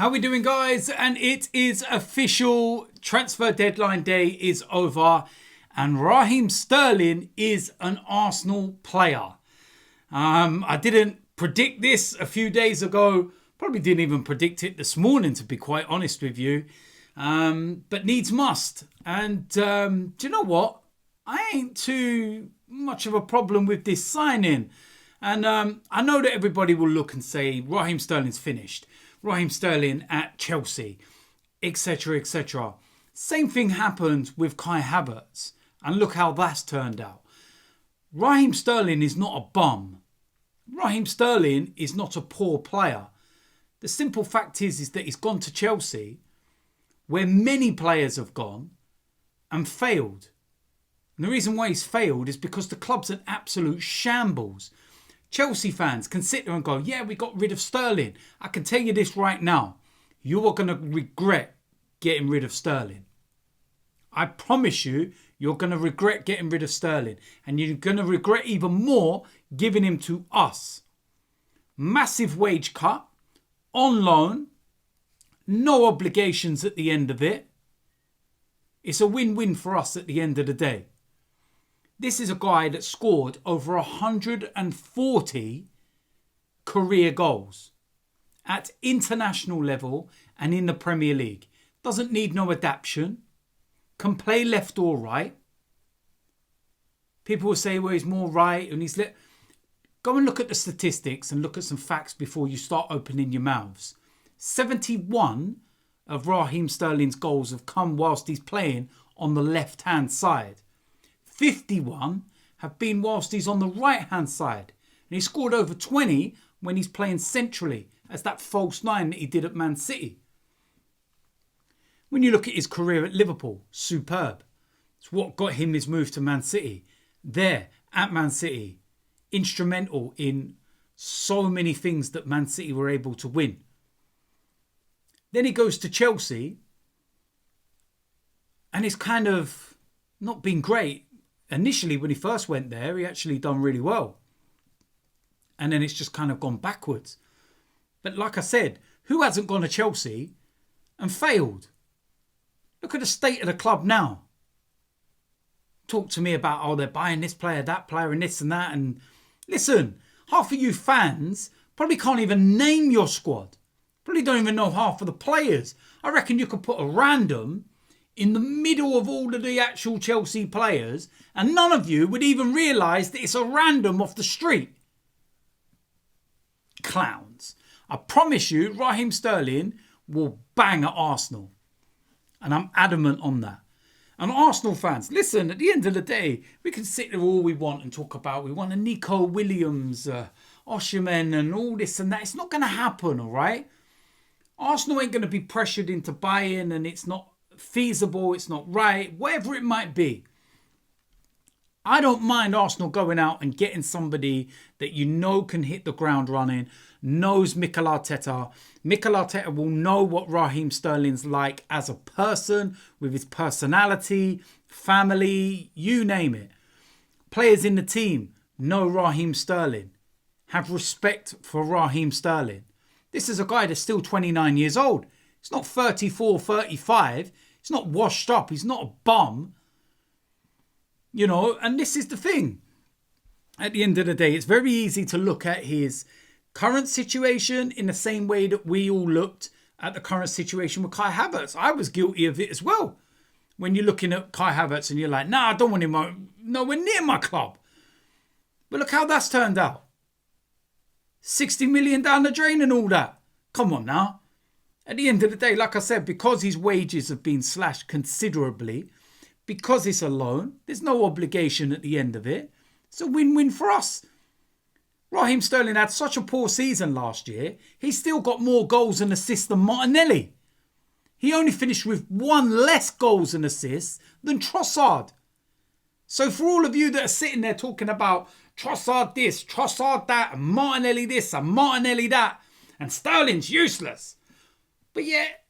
How we doing, guys? And it is official. Transfer deadline day is over and Raheem Sterling is an Arsenal player. I didn't predict this a few days ago. Probably didn't even predict it this morning, to be quite honest with you. But needs must. And do you know what? I ain't too much of a problem with this signing. And I know that everybody will look and say Raheem Sterling's finished. Raheem Sterling at Chelsea, etc., etc. Same thing happened with Kai Havertz. And look how that's turned out. Raheem Sterling is not a bum. Raheem Sterling is not a poor player. The simple fact is that he's gone to Chelsea, where many players have gone and failed. And the reason why he's failed is because the club's an absolute shambles. Chelsea fans can sit there and go, yeah, we got rid of Sterling. I can tell you this right now. You are going to regret getting rid of Sterling. I promise you, you're going to regret getting rid of Sterling. And you're going to regret even more giving him to us. Massive wage cut, on loan, no obligations at the end of it. It's a win-win for us at the end of the day. This is a guy that scored over 140 career goals at international level and in the Premier League. Doesn't need no adaptation. Can play left or right. People will say, well, he's more right. And Go and look at the statistics and look at some facts before you start opening your mouths. 71 of Raheem Sterling's goals have come whilst he's playing on the left-hand side. 51 have been whilst he's on the right-hand side. And he scored over 20 when he's playing centrally as that false nine that he did at Man City. When you look at his career at Liverpool, superb. It's what got him his move to Man City. There, at Man City, instrumental in so many things that Man City were able to win. Then he goes to Chelsea and it's kind of not been great. Initially, when he first went there, he actually done really well. And then it's just kind of gone backwards. But like I said, who hasn't gone to Chelsea and failed? Look at the state of the club now. Talk to me about, oh, they're buying this player, that player, and this and that. And listen, half of you fans probably can't even name your squad. Probably don't even know half of the players. I reckon you could put a random in the middle of all of the actual Chelsea players and none of you would even realise that it's a random off the street. Clowns. I promise you, Raheem Sterling will bang at Arsenal. And I'm adamant on that. And Arsenal fans, listen, at the end of the day, we can sit there all we want and talk about, we want a Nico Williams, Osimhen and all this and that. It's not going to happen, all right? Arsenal ain't going to be pressured into buying and it's not feasible, it's not right, whatever it might be. I don't mind Arsenal going out and getting somebody that you know can hit the ground running, knows Mikel Arteta. Mikel Arteta will know what Raheem Sterling's like as a person, with his personality, family, you name it. Players in the team know Raheem Sterling, have respect for Raheem Sterling. This is a guy that's still 29 years old. He's not 34, 35. He's not washed up. He's not a bum. You know, and this is the thing. At the end of the day, it's very easy to look at his current situation in the same way that we all looked at the current situation with Kai Havertz. I was guilty of it as well. When you're looking at Kai Havertz and you're like, nah, I don't want him nowhere near my club. But look how that's turned out. 60 million down the drain and all that. Come on now. At the end of the day, like I said, because his wages have been slashed considerably, because it's a loan, there's no obligation at the end of it. It's a win-win for us. Raheem Sterling had such a poor season last year. He's still got more goals and assists than Martinelli. He only finished with one less goals and assists than Trossard. So for all of you that are sitting there talking about Trossard this, Trossard that, and Martinelli this, and Martinelli that, and Sterling's useless. But yet,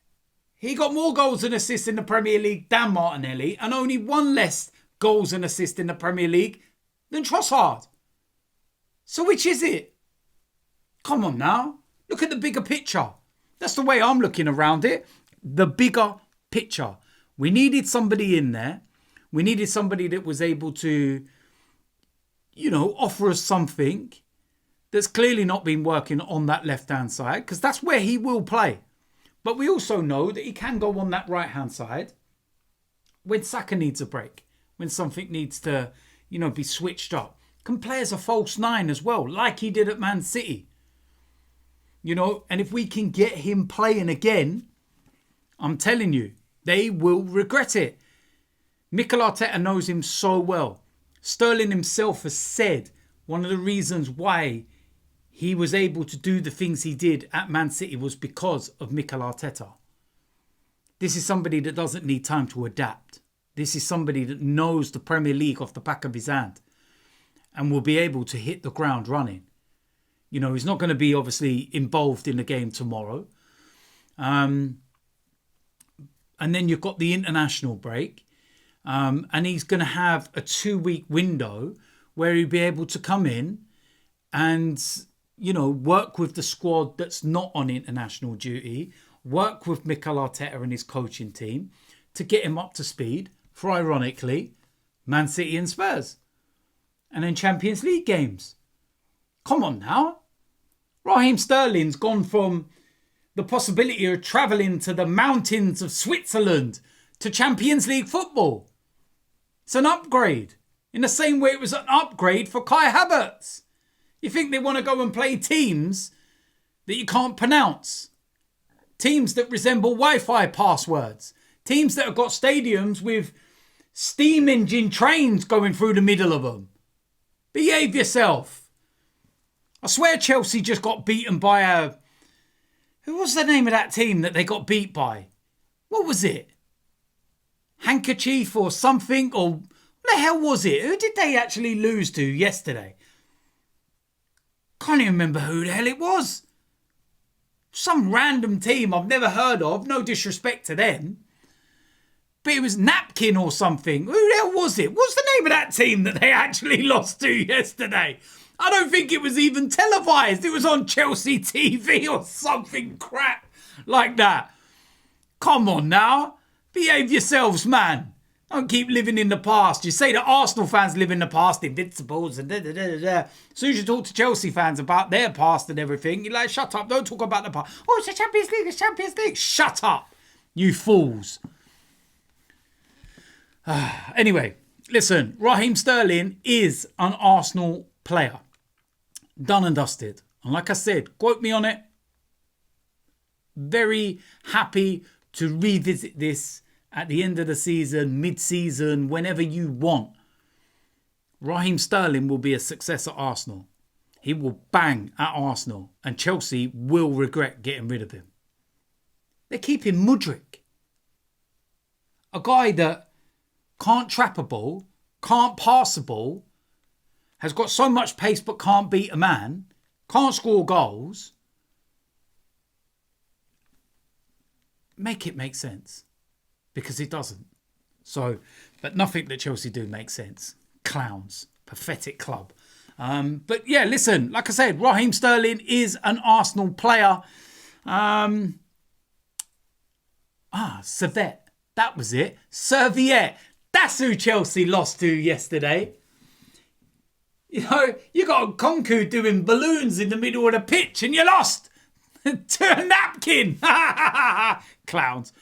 he got more goals and assists in the Premier League than Martinelli and only one less goals and assists in the Premier League than Trossard. So which is it? Come on now. Look at the bigger picture. That's the way I'm looking around it. The bigger picture. We needed somebody in there. We needed somebody that was able to, offer us something that's clearly not been working on that left-hand side, because that's where he will play. But we also know that he can go on that right-hand side when Saka needs a break, when something needs to, be switched up. Can play as a false nine as well, like he did at Man City. And if we can get him playing again, I'm telling you, they will regret it. Mikel Arteta knows him so well. Sterling himself has said one of the reasons why he was able to do the things he did at Man City was because of Mikel Arteta. This is somebody that doesn't need time to adapt. This is somebody that knows the Premier League off the back of his hand and will be able to hit the ground running. He's not going to be obviously involved in the game tomorrow. And then you've got the international break. And he's going to have a 2-week window where he'll be able to come in and, work with the squad that's not on international duty, work with Mikel Arteta and his coaching team to get him up to speed for, ironically, Man City and Spurs. And then Champions League games. Come on now. Raheem Sterling's gone from the possibility of travelling to the mountains of Switzerland to Champions League football. It's an upgrade. In the same way it was an upgrade for Kai Havertz. You think they want to go and play teams that you can't pronounce? Teams that resemble Wi-Fi passwords. Teams that have got stadiums with steam engine trains going through the middle of them. Behave yourself. I swear Chelsea just got beaten by who was the name of that team that they got beat by? What was it? Handkerchief or something? Or what the hell was it? Who did they actually lose to yesterday? Can't even remember who the hell it was. Some random team I've never heard of. No disrespect to them. But it was Napkin or something. Who the hell was it? What's the name of that team that they actually lost to yesterday? I don't think it was even televised. It was on Chelsea TV or something crap like that. Come on now. Behave yourselves, man. Don't keep living in the past. You say that Arsenal fans live in the past, invincibles and da-da-da-da-da. As soon as you talk to Chelsea fans about their past and everything, you're like, shut up, don't talk about the past. Oh, it's the Champions League, it's Champions League. Shut up, you fools. Anyway, listen, Raheem Sterling is an Arsenal player. Done and dusted. And like I said, quote me on it. Very happy to revisit this at the end of the season, mid-season, whenever you want. Raheem Sterling will be a success at Arsenal. He will bang at Arsenal. And Chelsea will regret getting rid of him. They're keeping Mudryk. A guy that can't trap a ball, can't pass a ball, has got so much pace but can't beat a man, can't score goals. Make it make sense. Because it doesn't. So, but nothing that Chelsea do makes sense. Clowns. Pathetic club. But yeah, listen, like I said, Raheem Sterling is an Arsenal player. Servette. That was it. Serviette. That's who Chelsea lost to yesterday. You got Konku doing balloons in the middle of the pitch and you lost to a napkin. Clowns.